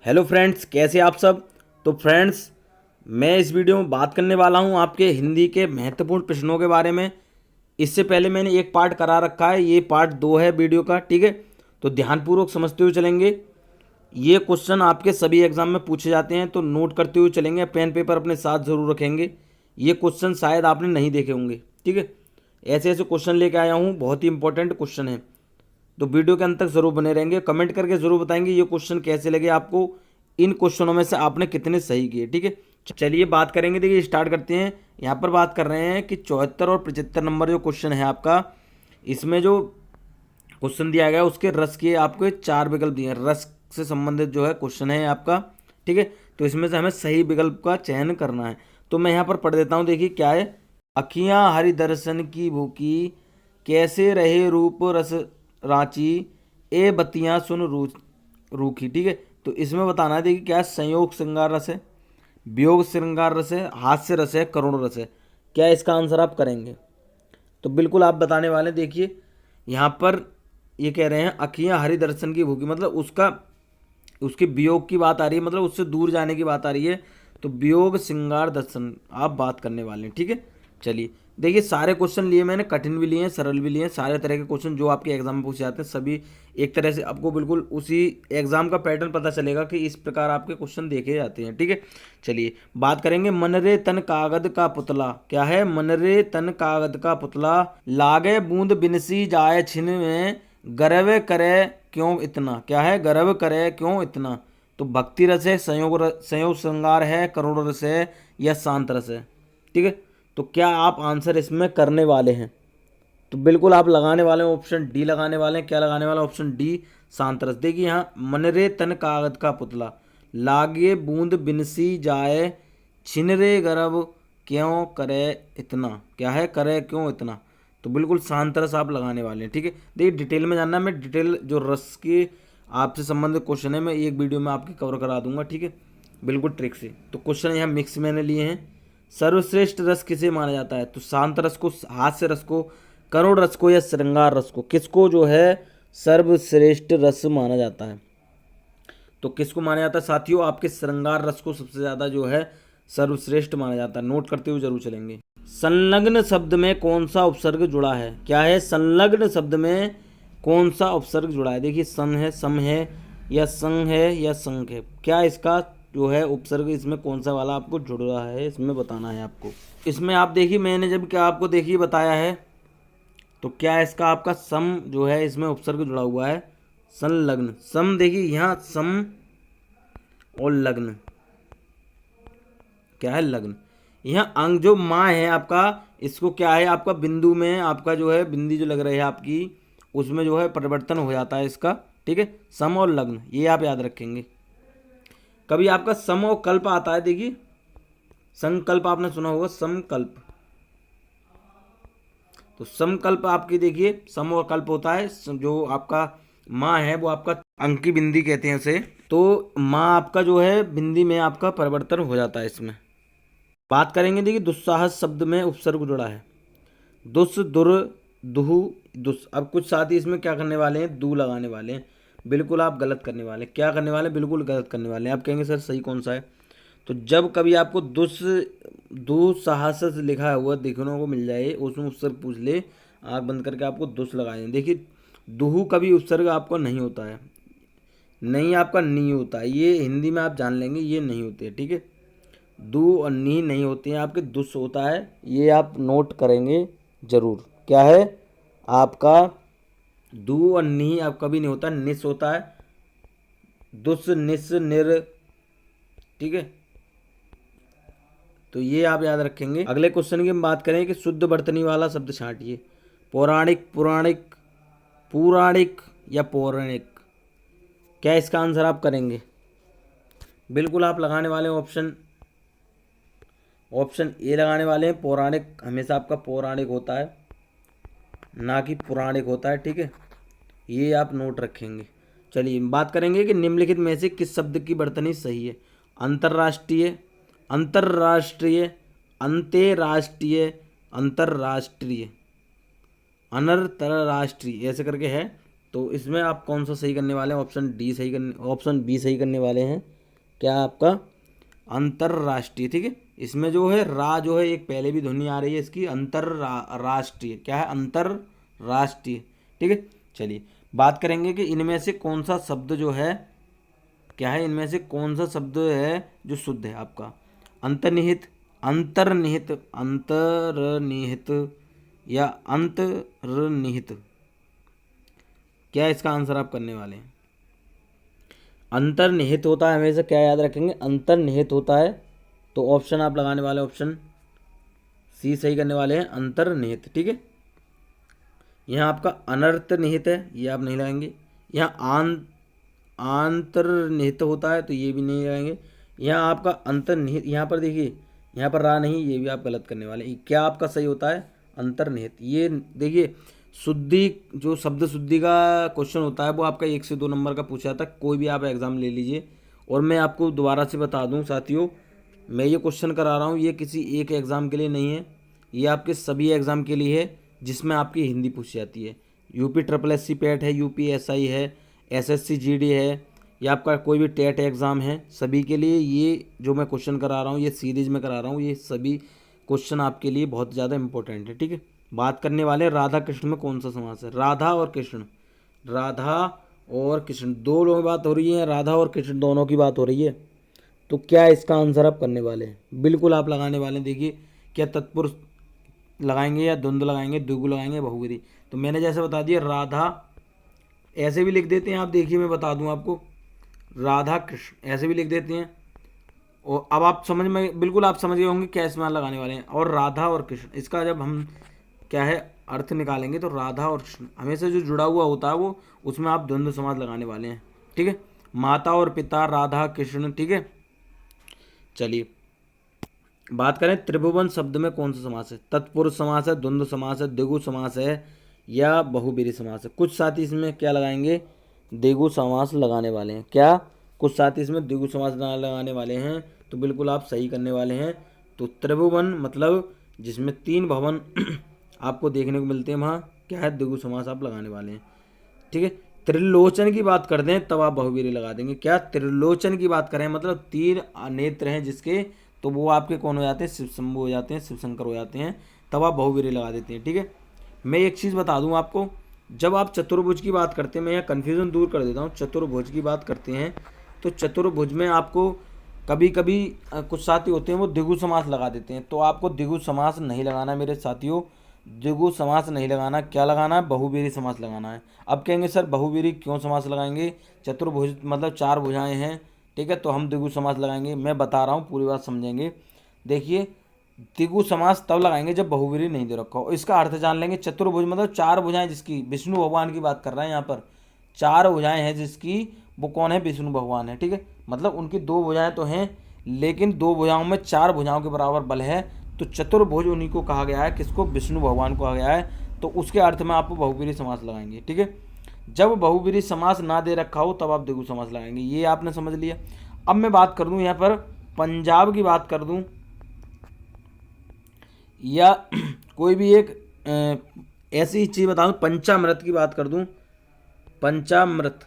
Hello friends, कैसे आप सब। तो फ्रेंड्स, मैं इस वीडियो में बात करने वाला हूं आपके हिंदी के महत्वपूर्ण प्रश्नों के बारे में। इससे पहले मैंने एक पार्ट करा रखा है, ये पार्ट 2 है वीडियो का, ठीक है। तो ध्यानपूर्वक समझते हुए चलेंगे। ये क्वेश्चन आपके सभी एग्जाम में पूछे जाते हैं, तो नोट करते हुए चलेंगे, पेन पेपर अपने साथ ज़रूर रखेंगे। ये क्वेश्चन शायद आपने नहीं देखे होंगे, ठीक है। ऐसे ऐसे क्वेश्चन लेके आया हूँ, बहुत ही इंपॉर्टेंट क्वेश्चन है। तो वीडियो के अंत तक जरूर बने रहेंगे। कमेंट करके जरूर बताएंगे ये क्वेश्चन कैसे लगे आपको, इन क्वेश्चनों में से आपने कितने सही किए, ठीक है। चलिए बात करेंगे, देखिए स्टार्ट करते हैं। यहाँ पर बात कर रहे हैं कि 74 और 75 नंबर जो क्वेश्चन है आपका, इसमें जो क्वेश्चन दिया गया उसके रस के आपको 4 विकल्प दिए हैं। रस से संबंधित जो है क्वेश्चन है आपका, ठीक है। तो इसमें से हमें सही विकल्प का चयन करना है। तो मैं यहाँ पर पढ़ देता हूँ, देखिए क्या है। अखियाँ हरि दर्शन की भूखी, कैसे रहे रूप रस रांची, ए बत्तियाँ सुन रूखी, ठीक है। तो इसमें बताना है, देखिए क्या है, संयोग श्रृंगार रस है, वियोग श्रृंगार रस है, हास्य रस है, करुण रस है। क्या इसका आंसर आप करेंगे? तो बिल्कुल आप बताने वाले हैं। देखिए यहाँ पर ये कह रहे हैं अखियाँ हरि दर्शन की भूखी, मतलब उसका उसके वियोग की बात आ रही है, मतलब उससे दूर जाने की बात आ रही है। तो वियोग श्रृंगार दर्शन आप बात करने वाले हैं, ठीक है। चलिए देखिए, सारे क्वेश्चन लिए मैंने, कठिन भी लिए हैं, सरल भी लिए हैं। सारे तरह के क्वेश्चन जो आपके एग्जाम में पूछे जाते हैं सभी एक तरह से आपको बिल्कुल उसी एग्जाम का पैटर्न पता चलेगा कि इस प्रकार आपके क्वेश्चन देखे जाते हैं, ठीक है। चलिए बात करेंगे। मनरे तन कागद का पुतला, क्या है? मनरे तन कागद का पुतला, लागे बूंद बिनसी जाए छिन में, गर्व करे क्यों इतना, क्या है? गर्व करे क्यों इतना। तो भक्ति रस है, संयोग श्रृंगार है, करुण रस है, या शांत रस है, ठीक है। तो क्या आप आंसर इसमें करने वाले हैं? तो बिल्कुल आप लगाने वाले हैं ऑप्शन डी लगाने वाले हैं। क्या लगाने वाले? ऑप्शन डी, शांत रस। देखिए यहाँ, मनरे तन कागज का पुतला, लागे बूंद बिनसी जाए, छिनरे गर्भ क्यों करे इतना, क्या है? करे क्यों इतना। तो बिल्कुल शांत रस आप लगाने वाले हैं, ठीक है। देखिए डिटेल में जानना है, मैं डिटेल जो रस के आपसे संबंधित क्वेश्चन है मैं एक वीडियो में आपकी कवर करा दूंगा, ठीक है, बिल्कुल ट्रिक से। तो क्वेश्चन यहाँ मिक्स मैंने लिए हैं। सर्वश्रेष्ठ रस किसे माना जाता है? तो शांत रस को, हास्य रस को, करुण रस को, या श्रृंगार रस को, किसको जो है सर्वश्रेष्ठ रस माना जाता है? तो किसको माना जाता है साथियों? आपके श्रृंगार रस को सबसे ज़्यादा जो है सर्वश्रेष्ठ माना जाता है। नोट करते हुए जरूर चलेंगे। संलग्न शब्द में कौन सा उपसर्ग जुड़ा है? क्या है? संलग्न शब्द में कौन सा उपसर्ग जुड़ा है? देखिए सन है, सम है, या संग है, या संग है। क्या इसका जो है उपसर्ग, इसमें कौन सा वाला आपको जुड़ रहा है, इसमें बताना है आपको। इसमें आप देखिए, मैंने जब क्या आपको देखिए बताया है, तो क्या इसका आपका सम जो है इसमें उपसर्ग जुड़ा हुआ है, संलग्न। सम, देखिए यहाँ सम और लग्न, क्या है? लग्न। यहाँ अंग जो माँ है आपका, इसको क्या है आपका बिंदु में, आपका जो है बिंदी जो लग रही है आपकी, उसमें जो है परिवर्तन हो जाता है इसका, ठीक है। सम और लग्न, ये आप याद रखेंगे। कभी आपका सम और कल्प आता है, देखिए संकल्प आपने सुना होगा, समकल्प। तो समकल्प आपकी देखिए, सम और कल्प होता है। जो आपका माँ है वो आपका अंक की बिंदी कहते हैं उसे। तो माँ आपका जो है बिंदी में आपका परिवर्तन हो जाता है इसमें। बात करेंगे, देखिए दुस्साहस शब्द में उपसर्ग जुड़ा है। दुस, दुर, दुहु, दुस। अब कुछ साथी इसमें क्या करने वाले हैं? दू लगाने वाले हैं। बिल्कुल आप गलत करने वाले हैं। क्या करने वाले हैं? बिल्कुल गलत करने वाले हैं। आप कहेंगे सर सही कौन सा है? तो जब कभी आपको दुस्साहस लिखा हुआ देखने को मिल जाए, उसमें उपसर्ग पूछ ले, आँख बंद करके आपको दुस लगाए हैं। देखिए दुहु कभी उपसर्ग आपका नहीं होता है, नहीं आपका नहीं होता है, ये हिंदी में आप जान लेंगे, ये नहीं होते हैं, ठीक है। दू और नी नहीं होती हैं आपके, दुस होता है, ये आप नोट करेंगे जरूर। क्या है आपका? दू और नी आप कभी नहीं होता, निस होता है। दुस, निस, निर, ठीक है। तो ये आप याद रखेंगे। अगले क्वेश्चन की हम बात करें कि शुद्ध वर्तनी वाला शब्द छांटिए। पौराणिक, पुराणिक, पौराणिक, या पौराणिक। क्या इसका आंसर आप करेंगे? बिल्कुल आप लगाने वाले ऑप्शन ऑप्शन ए लगाने वाले हैं। पौराणिक हमेशा आपका पौराणिक होता है, ना कि पुराणिक होता है, ठीक है। ये आप नोट रखेंगे। चलिए बात करेंगे कि निम्नलिखित में से किस शब्द की वर्तनी सही है। अंतर्राष्ट्रीय, अंतर्राष्ट्रीय, अंतर्राष्ट्रीय, अंतर्राष्ट्रीय, अनंतरराष्ट्रीय, ऐसे करके है। तो इसमें आप कौन सा सही करने वाले हैं? ऑप्शन डी सही करने, ऑप्शन बी सही करने वाले हैं। क्या आपका अंतरराष्ट्रीय, ठीक है। इसमें जो है रा जो है एक पहले भी ध्वनि आ रही है इसकी, अंतरराष्ट्रीय, क्या है अंतरराष्ट्रीय, ठीक है। चलिए बात करेंगे कि इनमें से कौन सा शब्द जो है, क्या है, इनमें से कौन सा शब्द है जो शुद्ध है आपका। अंतर्निहित, अंतर्निहित, अंतर्निहित या अंतर्निहित, क्या इसका आंसर आप करने वाले हैं। अंतर्निहित होता है हमेशा, क्या याद रखेंगे, अंतर्निहित होता है। तो ऑप्शन आप लगाने वाले, ऑप्शन सी सही करने वाले हैं, अंतर्निहित, ठीक है। यहाँ आपका अनर्थ निहित है, ये आप नहीं लगाएंगे। यहाँ आंतर्निहित होता है तो ये भी नहीं लगाएंगे। यहाँ आपका अंतर्निहित, यहाँ पर देखिए, यहाँ पर रा नहीं, ये भी आप गलत करने वाले। क्या आपका सही होता है, अंतर्निहित। ये देखिए शुद्धि, जो शब्द शुद्धि का क्वेश्चन होता है वो आपका 1 से 2 नंबर का पूछा था, कोई भी आप एग्ज़ाम ले लीजिए। और मैं आपको दोबारा से बता दूं साथियों, मैं ये क्वेश्चन करा रहा हूँ, ये किसी एक एग्ज़ाम के लिए नहीं है, ये आपके सभी एग्ज़ाम के लिए है जिसमें आपकी हिंदी पूछी जाती है। UP triple S C PET है, यूपी एस आई है, एसएससी जीडी है, या आपका कोई भी टेट एग्ज़ाम है, सभी के लिए ये जो मैं क्वेश्चन करा रहा हूँ, ये सीरीज में करा रहा हूँ, ये सभी क्वेश्चन आपके लिए बहुत ज़्यादा इंपॉर्टेंट है, ठीक है। बात करने वाले राधा कृष्ण में कौन सा समास है। राधा और कृष्ण, राधा और कृष्ण दो लोगों की बात हो रही है, राधा और कृष्ण दोनों की बात हो रही है। तो क्या इसका आंसर आप करने वाले हैं, बिल्कुल आप लगाने वाले हैं। देखिए क्या तत्पुरुष लगाएंगे या द्वंद्व लगाएंगे, द्विगु लगाएंगे, बहुविधि। तो मैंने जैसे बता दिया राधा, ऐसे भी लिख देते हैं आप, देखिए मैं बता दूं आपको, राधा कृष्ण ऐसे भी लिख देते हैं। और अब आप समझ में, बिल्कुल आप समझ गए होंगे क्या इसमें लगाने वाले हैं। और राधा और कृष्ण, इसका जब हम क्या है अर्थ निकालेंगे तो राधा और कृष्ण हमेशा जो जुड़ा हुआ होता है वो, उसमें आप द्वंद्व समास लगाने वाले हैं, ठीक है। माता और पिता, राधा कृष्ण, ठीक है। चलिए बात करें त्रिभुवन शब्द में कौन सा समास है। तत्पुरुष समास है, द्वंद्व समास है, द्विगु समास है या बहुब्रीहि समास है। कुछ साथी इसमें क्या लगाएंगे, द्विगु समास लगाने वाले हैं। क्या कुछ साथी इसमें द्विगु समास लगाने वाले हैं, तो बिल्कुल आप सही करने वाले हैं। तो त्रिभुवन मतलब जिसमें 3 भवन आपको देखने को मिलते हैं, वहाँ क्या है, द्विगु समास आप लगाने वाले हैं, ठीक है। त्रिलोचन की बात कर दें तब आप बहुवीरी लगा देंगे। क्या त्रिलोचन की बात करें मतलब 3 नेत्र हैं जिसके, तो वो आपके कौन हो जाते हैं, शिव शंभु हो जाते हैं, शिव शंकर हो जाते हैं, तब आप बहुवीरी लगा देते हैं, ठीक है। मैं एक चीज़ बता दूं आपको, जब आप चतुर्भुज की बात करते हैं, मैं यहाँ कन्फ्यूज़न दूर कर देता हूँ, चतुर्भुज की बात करते हैं तो चतुर्भुज में आपको कभी कभी कुछ साथी होते हैं वो द्विगु समास लगा देते हैं, तो आपको द्विगु समास नहीं लगाना मेरे साथियों, द्विगु समास नहीं लगाना। क्या लगाना है, बहुवीरी समास लगाना है। अब कहेंगे सर बहुवीरी क्यों समास लगाएंगे, चतुर्भुज मतलब 4 भुजाएं हैं, ठीक है, तो हम द्विगु समास लगाएंगे। मैं बता रहा हूँ, पूरी बात समझेंगे। देखिए द्विगु समास तब लगाएंगे जब बहुवीरी नहीं दे रखा हो। इसका अर्थ जान लेंगे, चतुर्भुज मतलब 4 भुजाएं जिसकी, विष्णु भगवान की बात कर रहे हैं यहाँ पर, 4 भुजाएं हैं जिसकी, वो कौन है, विष्णु भगवान है, ठीक है। मतलब उनकी 2 भुजाएं तो हैं लेकिन 2 भुजाओं में 4 भुजाओं के बराबर बल है, तो चतुर्भुज उन्हीं को कहा गया है, किसको, विष्णु भगवान को कहा गया है। तो उसके अर्थ में आपको बहुवीरी समास लगाएंगे, ठीक है। जब बहुवीरी समास ना दे रखा हो तब आप द्विगु समास लगाएंगे, ये आपने समझ लिया। अब मैं बात कर दूं यहाँ पर पंजाब की बात कर दूं, या कोई भी एक ऐसी चीज़ बता दूं, पंचामृत की बात कर दूं, पंचामृत,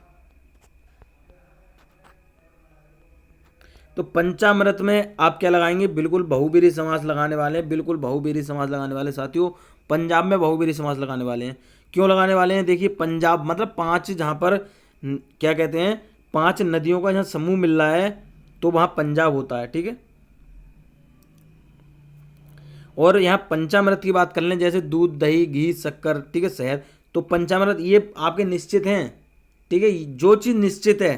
तो पंचामृत में आप क्या लगाएंगे, बिल्कुल बहुवीरी समास लगाने वाले हैं, बिल्कुल बहुवीरी समास लगाने वाले साथियों। पंजाब में बहुवीरी समास लगाने वाले हैं। क्यों लगाने वाले हैं, देखिए पंजाब मतलब 5, जहाँ पर क्या कहते हैं, 5 नदियों का जहाँ समूह मिल रहा है तो वहाँ पंजाब होता है, ठीक है। और यहाँ पंचामृत की बात कर लें, जैसे दूध, दही, घी, शक्कर, ठीक है, शहद, तो पंचामृत ये आपके निश्चित हैं, ठीक है। जो चीज़ निश्चित है,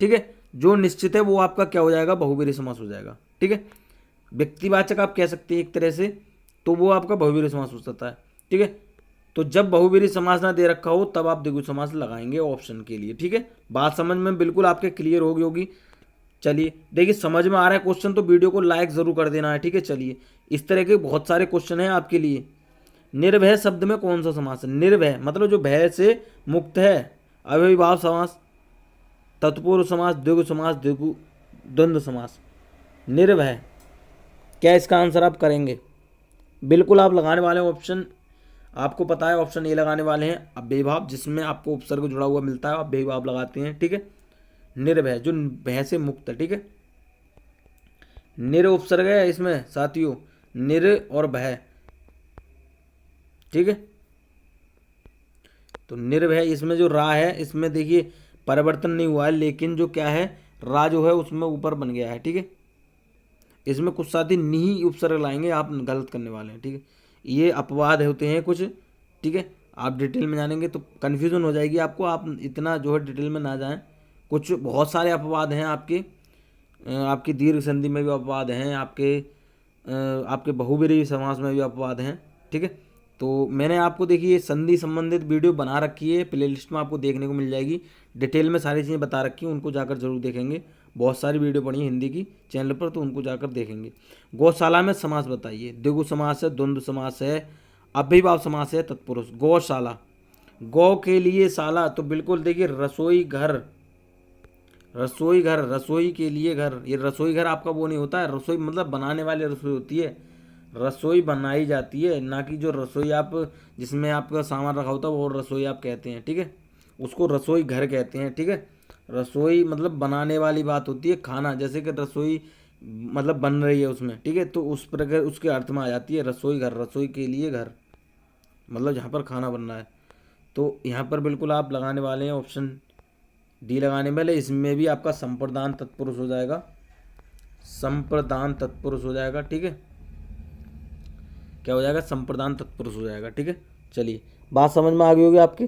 ठीक है, जो निश्चित है वो आपका क्या हो जाएगा, बहुवीरी समास हो जाएगा, ठीक है। व्यक्तिवाचक आप कह सकते हैं एक तरह से, तो वो आपका बहुवीरी समास हो सकता है, ठीक है। तो जब बहुवीरी समास ना दे रखा हो तब आप द्विगु समास लगाएंगे ऑप्शन के लिए, ठीक है। बात समझ में बिल्कुल आपके क्लियर हो गई होगी। चलिए देखिए समझ में आ रहा है क्वेश्चन तो वीडियो को लाइक ज़रूर कर देना है, ठीक है। चलिए इस तरह के बहुत सारे क्वेश्चन हैं आपके लिए। निर्भय शब्द में कौन सा समास है, निर्भय मतलब जो भय से मुक्त है, अव्ययीभाव समास, तत्पुरुष समास, द्विगु समास, द्विगु द्वंद्व समास। निर्भय, क्या इसका आंसर आप करेंगे, बिल्कुल आप लगाने वाले हैं ऑप्शन, आपको पता है ऑप्शन ए लगाने वाले हैं। अव्ययीभाव जिसमें आपको उपसर्ग जुड़ा हुआ मिलता है, अव्ययीभाव लगाते हैं, ठीक है। निर्भय, जो भय से मुक्त है, ठीक है। निर उपसर्ग है इसमें साथियों, निर और भय, ठीक है। तो निर्भय इसमें जो रा है इसमें देखिए परिवर्तन नहीं हुआ है, लेकिन जो क्या है रा जो है उसमें ऊपर बन गया है, ठीक है। इसमें कुछ साथी नहीं उपसर्ग लाएंगे, आप गलत करने वाले हैं, ठीक है। ये अपवाद होते हैं कुछ, ठीक है। आप डिटेल में जानेंगे तो कन्फ्यूज़न हो जाएगी आपको, आप इतना जो है डिटेल में ना जाएं। कुछ बहुत सारे अपवाद हैं आपकी दीर्घ संधि में भी अपवाद हैं, आपके बहुब्रीहि समास में भी अपवाद हैं, ठीक है। तो मैंने आपको देखिए संधि संबंधित वीडियो बना रखी है, प्ले लिस्ट में आपको देखने को मिल जाएगी, डिटेल में सारी चीज़ें बता रखी हैं, उनको जाकर जरूर देखेंगे। बहुत सारी वीडियो पड़ी है हिंदी की चैनल पर, तो उनको जाकर देखेंगे। गौशाला में समास बताइए। द्विगु समास है, द्वंद्व समास है, अव्ययीभाव समास है, तत्पुरुष। गौशाला, गौ के लिए शाला, तो बिल्कुल देखिए रसोई घर, रसोई घर, रसोई के लिए घर। ये रसोई घर आपका वो नहीं होता है, रसोई मतलब बनाने वाली रसोई होती है, रसोई बनाई जाती है, ना कि जो रसोई आप जिसमें आपका सामान रखा होता है वो रसोई आप कहते हैं, ठीक है। उसको रसोई घर कहते हैं, ठीक है। रसोई मतलब बनाने वाली बात होती है, खाना जैसे कि रसोई मतलब बन रही है उसमें, ठीक है। तो उस प्रकार उसके अर्थ में आ जाती है रसोई घर, रसोई के लिए घर, मतलब जहाँ पर खाना बन रहा है। तो यहाँ पर बिल्कुल आप लगाने वाले हैं ऑप्शन डी लगाने वाले। इसमें भी आपका संप्रदान तत्पुरुष हो जाएगा, संप्रदान तत्पुरुष हो जाएगा, ठीक है। क्या हो जाएगा, संप्रदान तत्पुरुष हो जाएगा, ठीक है। चलिए बात समझ में आ गई होगी आपकी।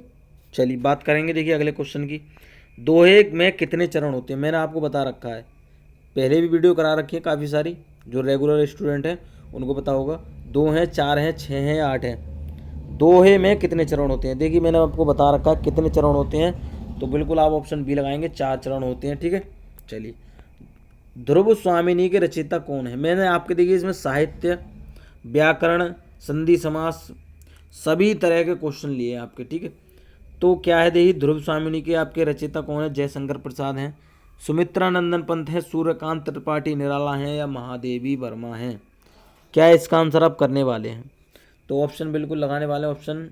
चलिए बात करेंगे देखिए अगले क्वेश्चन की। दोहे में कितने चरण होते हैं, मैंने आपको बता रखा है, पहले भी वीडियो करा रखी है काफ़ी सारी, जो रेगुलर स्टूडेंट हैं उनको पता होगा। 2 हैं, 4 हैं, 6 हैं, 8 हैं। दोहे में कितने चरण होते हैं, देखिए मैंने आपको बता रखा है कितने चरण होते हैं, तो बिल्कुल आप ऑप्शन बी लगाएंगे, 4 चरण होते हैं, ठीक है। चलिए ध्रुव स्वामिनी के रचयिता कौन है, मैंने आपके देखिए इसमें साहित्य, व्याकरण, संधि समास सभी तरह के क्वेश्चन लिए हैं आपके, ठीक है। तो क्या है देखिए ध्रुव स्वामिनी के आपके रचयिता कौन है, जयशंकर प्रसाद हैं, सुमित्रा नंदन पंत हैं, सूर्यकांत त्रिपाठी निराला हैं, या महादेवी वर्मा हैं। क्या इसका आंसर आप करने वाले हैं, तो ऑप्शन बिल्कुल लगाने वाले हैं, ऑप्शन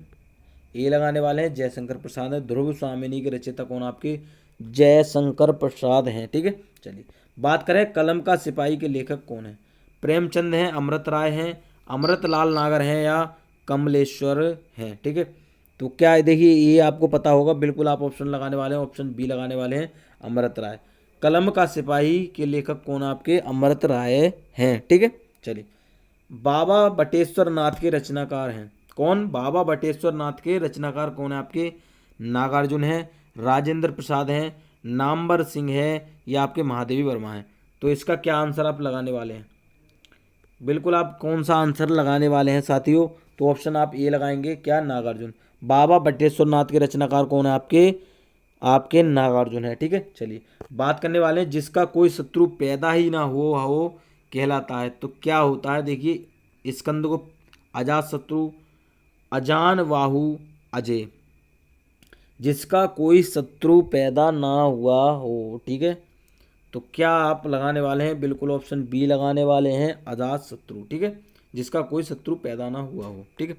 ए लगाने वाले हैं, जयशंकर प्रसाद है। ध्रुव स्वामिनी के रचयिता कौन आपके, जयशंकर प्रसाद हैं, ठीक है। चलिए बात करें कलम का सिपाही के लेखक कौन है, प्रेमचंद हैं, अमृत राय हैं, अमृतलाल नागर हैं, या कमलेश्वर हैं, ठीक है। तो क्या है देखिए ये आपको पता होगा, बिल्कुल आप ऑप्शन लगाने वाले हैं, ऑप्शन बी लगाने वाले हैं, अमृत राय। कलम का सिपाही के लेखक कौन आपके, अमृत राय हैं, ठीक है। चलिए बाबा बटेश्वर नाथ के रचनाकार हैं कौन, बाबा बटेश्वर नाथ के रचनाकार कौन है आपके, नागार्जुन हैं, राजेंद्र प्रसाद हैं, नामवर सिंह है, या आपके महादेवी वर्मा हैं। तो इसका क्या आंसर आप लगाने वाले हैं, बिल्कुल आप कौन सा आंसर लगाने वाले हैं साथियों, तो ऑप्शन आप ए लगाएंगे, क्या, नागार्जुन। बाबा बटेश्वर नाथ के रचनाकार कौन है आपके नागार्जुन है, ठीक है। चलिए बात करने वाले हैं जिसका कोई शत्रु पैदा ही ना हो कहलाता है, तो क्या होता है देखिए स्कंद को, अजात शत्रु, अजान बाहु, अजय, जिसका कोई शत्रु पैदा ना हुआ हो, ठीक है। तो क्या आप लगाने वाले हैं, बिल्कुल ऑप्शन बी लगाने वाले हैं, अजात शत्रु, ठीक है, जिसका कोई शत्रु पैदा ना हुआ हो, ठीक है।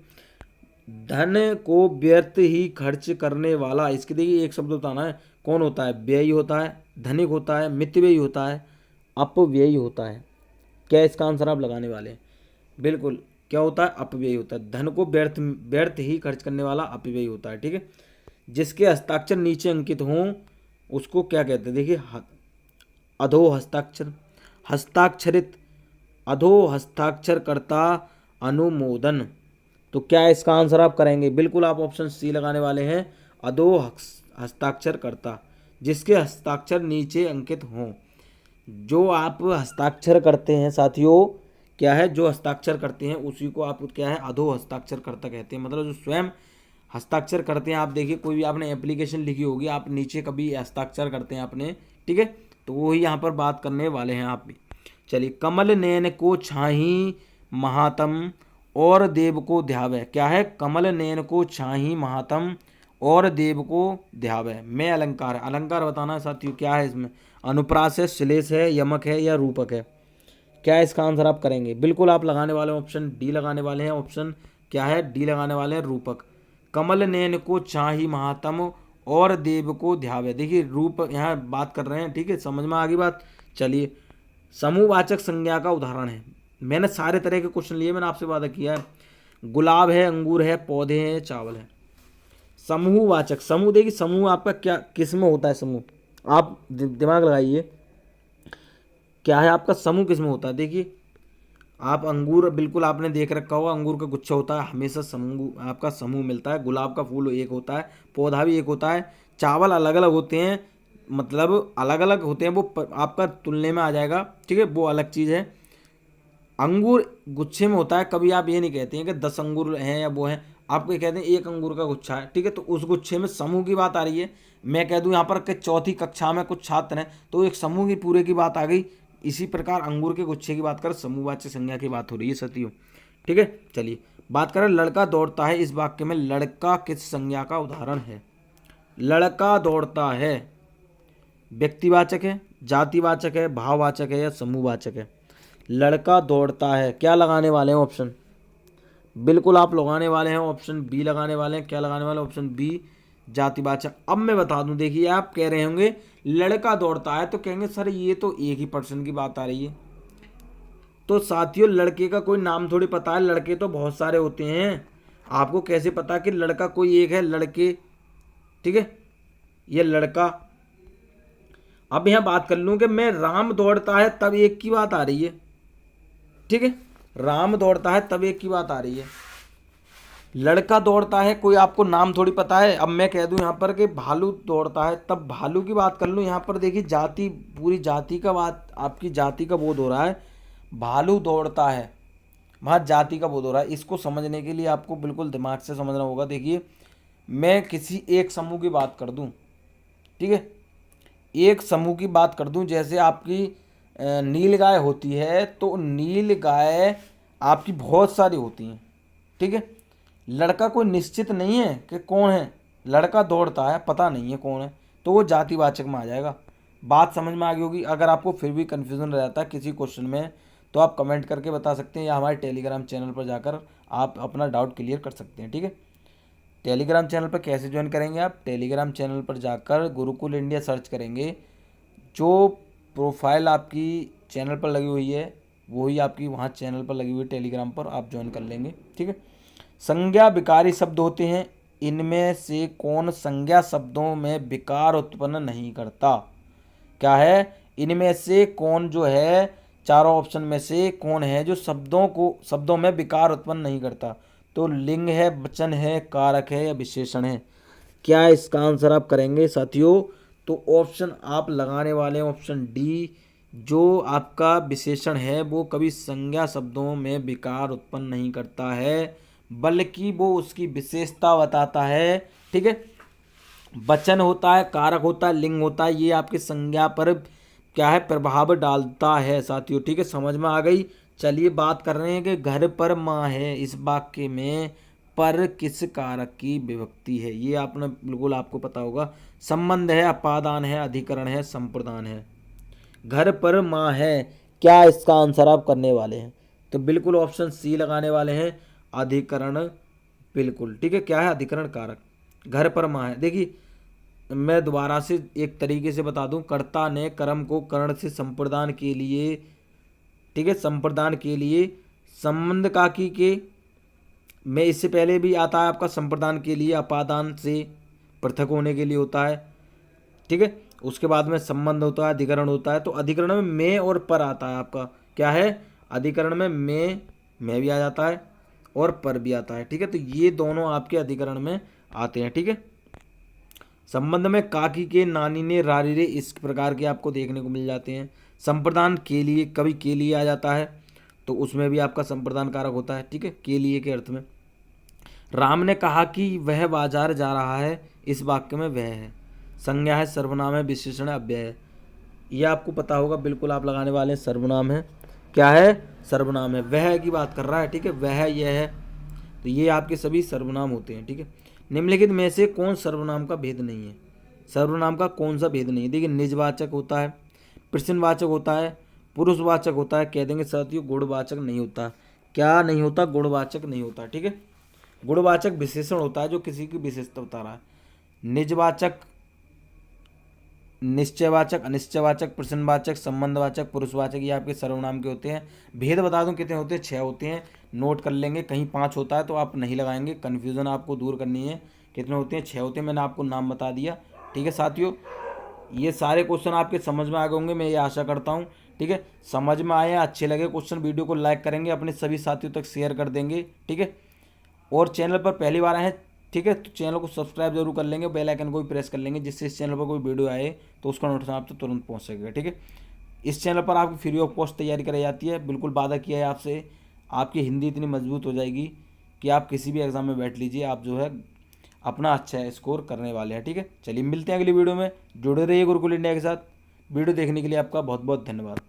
धन को व्यर्थ ही खर्च करने वाला, इसके देखिए एक शब्द बताना है, कौन होता है, व्ययी होता है, धनिक होता है, मितव्ययी होता है, अपव्ययी होता है। क्या इसका आंसर आप लगाने वाले हैं, बिल्कुल क्या होता है, अपव्ययी होता है। धन को व्यर्थ ही खर्च करने वाला अपव्ययी होता है, ठीक है। जिसके हस्ताक्षर नीचे अंकित हों उसको क्या कहते हैं, देखिए अधो हस्ताक्षर, हस्ताक्षरित, अधो हस्ताक्षरकर्ता, अनुमोदन। तो क्या इसका आंसर आप करेंगे, बिल्कुल आप ऑप्शन सी लगाने वाले हैं, अधो हस्ताक्षरकर्ता, जिसके हस्ताक्षर नीचे अंकित हों। जो आप हस्ताक्षर करते हैं साथियों, क्या है, जो हस्ताक्षर करते हैं उसी को आप क्या है, अधो हस्ताक्षरकर्ता कहते हैं, मतलब जो स्वयं हस्ताक्षर करते हैं। आप देखिए कोई भी आपने एप्लीकेशन लिखी होगी, आप नीचे कभी हस्ताक्षर करते हैं अपने, ठीक है, तो वही यहाँ पर बात करने वाले हैं आप भी। चलिए कमल नयन को छाही महातम और देव को ध्यावे, क्या है, कमल नयन को छाही महातम और देव को ध्यावे में अलंकार है, अलंकार बताना है साथियों, क्या है इसमें, अनुप्रास है, श्लेष है, यमक है, या रूपक है। क्या इसका आंसर आप करेंगे, बिल्कुल आप लगाने वाले ऑप्शन डी लगाने वाले हैं, ऑप्शन क्या है, डी लगाने वाले हैं, रूपक। कमल नयन को छाही महातम और देव को ध्यावे। देखिए रूप यहाँ बात कर रहे हैं, ठीक है, समझ में आ गई बात। चलिए, समूहवाचक संज्ञा का उदाहरण है। मैंने सारे तरह के क्वेश्चन लिए, मैंने आपसे वादा किया है। गुलाब है, अंगूर है, पौधे हैं, चावल है। समूहवाचक, समूह, देखिए समूह आपका क्या किस में होता है? समूह आप दिमाग लगाइए, क्या है आपका समूह किस में होता है? देखिए आप अंगूर बिल्कुल आपने देख रखा होगा, अंगूर का गुच्छा होता है, हमेशा समूह आपका समूह मिलता है। गुलाब का फूल एक होता है, पौधा भी एक होता है। चावल अलग अलग होते हैं, मतलब अलग अलग होते हैं, वो आपका तुलने में आ जाएगा, ठीक है, वो अलग चीज़ है। अंगूर गुच्छे में होता है, कभी आप ये नहीं कहते हैं कि 10 अंगूर हैं या वो हैं, आप ये कहते हैं एक अंगूर का गुच्छा है, ठीक है। तो उस गुच्छे में समूह की बात आ रही है। मैं कह दूं यहाँ पर कि चौथी कक्षा में कुछ छात्र हैं, तो एक समूह की पूरे की बात आ गई। इसी प्रकार अंगूर के गुच्छे की बात कर समूहवाच्य संज्ञा की बात हो रही है सतियों, ठीक है। चलिए बात करें, लड़का दौड़ता है, इस वाक्य में लड़का किस संज्ञा का उदाहरण है? लड़का दौड़ता है व्यक्तिवाचक है, जातिवाचक है, भाववाचक है या समूहवाचक है? लड़का दौड़ता है, क्या लगाने वाले हैं ऑप्शन? बिल्कुल आप लगाने वाले हैं ऑप्शन बी लगाने वाले हैं। क्या लगाने वाले हैं? ऑप्शन बी, जातिवाचक। अब मैं बता दूं, देखिए आप कह रहे होंगे लड़का दौड़ता है, तो कहेंगे सर ये तो एक ही पर्सन की बात आ रही है। तो साथियों लड़के का कोई नाम थोड़ी पता है, लड़के तो बहुत सारे होते हैं। आपको कैसे पता कि लड़का कोई एक है? लड़के, ठीक है, ये लड़का। अब यहां बात कर लूं कि मैं राम दौड़ता है, तब एक की बात आ रही है, ठीक है, राम दौड़ता है तब एक की बात आ रही है। लड़का दौड़ता है, कोई आपको नाम थोड़ी पता है। अब मैं कह दूं यहाँ पर कि भालू दौड़ता है, तब भालू की बात कर लूं। यहाँ पर देखिए जाति, पूरी जाति का बात, आपकी जाति का बोध हो रहा है। भालू दौड़ता है, वहाँ जाति का बोध हो रहा है। इसको समझने के लिए आपको बिल्कुल दिमाग से समझना होगा। देखिए मैं किसी एक समूह की बात कर दूं, ठीक है, एक समूह की बात कर दूं, जैसे आपकी नील गाय होती है, तो नील गाय आपकी बहुत सारी होती हैं, ठीक है। लड़का कोई निश्चित नहीं है कि कौन है, लड़का दौड़ता है, पता नहीं है कौन है, तो वो जातिवाचक में आ जाएगा। बात समझ में आ गई होगी। अगर आपको फिर भी कन्फ्यूज़न रह जाता है किसी क्वेश्चन में, तो आप कमेंट करके बता सकते हैं, या हमारे टेलीग्राम चैनल पर जाकर आप अपना डाउट क्लियर कर सकते हैं, ठीक है। टेलीग्राम चैनल पर कैसे ज्वाइन करेंगे? आप टेलीग्राम चैनल पर जाकर गुरुकुल इंडिया सर्च करेंगे, जो प्रोफाइल आपकी चैनल पर लगी हुई है वही आपकी वहाँ चैनल पर लगी हुई है, टेलीग्राम पर आप ज्वाइन कर लेंगे, ठीक है। संज्ञा विकारी शब्द होते हैं, इनमें से कौन संज्ञा शब्दों में विकार उत्पन्न नहीं करता? क्या है? इनमें से कौन जो है, चारों ऑप्शन में से कौन है जो शब्दों में विकार उत्पन्न नहीं करता? तो लिंग है, वचन है, कारक है या विशेषण है? क्या इसका आंसर आप करेंगे साथियों? तो ऑप्शन आप लगाने वाले हैं ऑप्शन डी, जो आपका विशेषण है वो कभी संज्ञा शब्दों में विकार उत्पन्न नहीं करता है, बल्कि वो उसकी विशेषता बताता है, ठीक है। वचन होता है, कारक होता है, लिंग होता है, ये आपकी संज्ञा पर क्या है, प्रभाव डालता है साथियों, ठीक है। समझ में आ गई। चलिए बात कर रहे हैं कि घर पर माँ है, इस वाक्य में पर किस कारक की विभक्ति है? ये आपने बिल्कुल आपको पता होगा। संबंध है, अपादान है, अधिकरण है, संप्रदान है। घर पर माँ है, क्या इसका आंसर आप करने वाले हैं? तो बिल्कुल ऑप्शन सी लगाने वाले हैं, अधिकरण, बिल्कुल, ठीक है। क्या है? अधिकरण कारक। घर पर माँ है। देखिए मैं दोबारा से एक तरीके से बता दूं, कर्ता ने कर्म को कर्ण से संप्रदान के लिए, ठीक है, संप्रदान के लिए संबंध काकी के में, इससे पहले भी आता है आपका संप्रदान के लिए अपादान से पृथक होने के लिए होता है, ठीक है। उसके बाद में संबंध होता है, अधिकरण होता है। तो अधिकरण में में और पर आता है आपका, क्या है? अधिकरण में में भी आ जाता है और पर भी आता है, ठीक है। तो ये दोनों आपके अधिकरण में आते हैं, ठीक है। संबंध में काकी के, नानी ने, रारी रे, इस प्रकार के आपको देखने को मिल जाते हैं। संप्रदान के लिए, कभी के लिए आ जाता है, तो उसमें भी आपका संप्रदान कारक होता है, ठीक है, के लिए के अर्थ में। राम ने कहा कि वह बाजार जा रहा है, इस वाक्य में वह है संज्ञा है, सर्वनाम है, विशेषण है, अव्यय है। यह आपको पता होगा, बिल्कुल आप लगाने वाले हैं, सर्वनाम है। क्या है? सर्वनाम है। वह की बात कर रहा है, ठीक है, वह यह है, तो ये आपके सभी सर्वनाम होते हैं, ठीक है। निम्नलिखित में से कौन सर्वनाम का भेद नहीं है? सर्वनाम का कौन सा भेद नहीं है? देखिए निजवाचक होता है, प्रश्नवाचक होता है, पुरुषवाचक होता है, कह देंगे साथियों गुणवाचक नहीं होता। क्या नहीं होता? गुणवाचक नहीं होता, ठीक है। गुणवाचक विशेषण होता है जो किसी की विशेषता बता रहा है। निजवाचक, निश्चयवाचक, अनिश्चयवाचक, प्रश्नवाचक, संबंधवाचक, पुरुषवाचक, ये आपके सर्वनाम के होते हैं। भेद बता दूं कितने होते हैं, 6 होते हैं। नोट कर लेंगे, कहीं 5 होता है तो आप नहीं लगाएंगे, कन्फ्यूज़न आपको दूर करनी है। कितने होते हैं, 6 होते हैं, मैंने आपको नाम बता दिया। ठीक है साथियों, ये सारे क्वेश्चन आपके समझ में आ गए होंगे, मैं ये आशा करता हूँ। ठीक है, समझ में आए, अच्छे लगे क्वेश्चन, वीडियो को लाइक करेंगे, अपने सभी साथियों तक शेयर कर देंगे। ठीक है, और चैनल पर पहली बार आए हैं, ठीक है, तो चैनल को सब्सक्राइब जरूर कर लेंगे, बेल आइकन को भी प्रेस कर लेंगे, जिससे इस चैनल पर कोई वीडियो आए तो उसका नोटिफिकेशन आप तक तुरंत पहुंच सकेगा। ठीक है, इस चैनल पर आपकी फ्री ऑफ कॉस्ट तैयारी कराई जाती है, बिल्कुल वादा किया है आपसे। आपकी हिंदी इतनी मजबूत हो जाएगी कि आप किसी भी एग्ज़ाम में बैठ लीजिए, आप जो है अपना अच्छा स्कोर करने वाले हैं। ठीक है, चलिए मिलते हैं अगली वीडियो में, जुड़े रहिए गुरुकुल इंडिया के साथ। वीडियो देखने के लिए आपका बहुत बहुत धन्यवाद।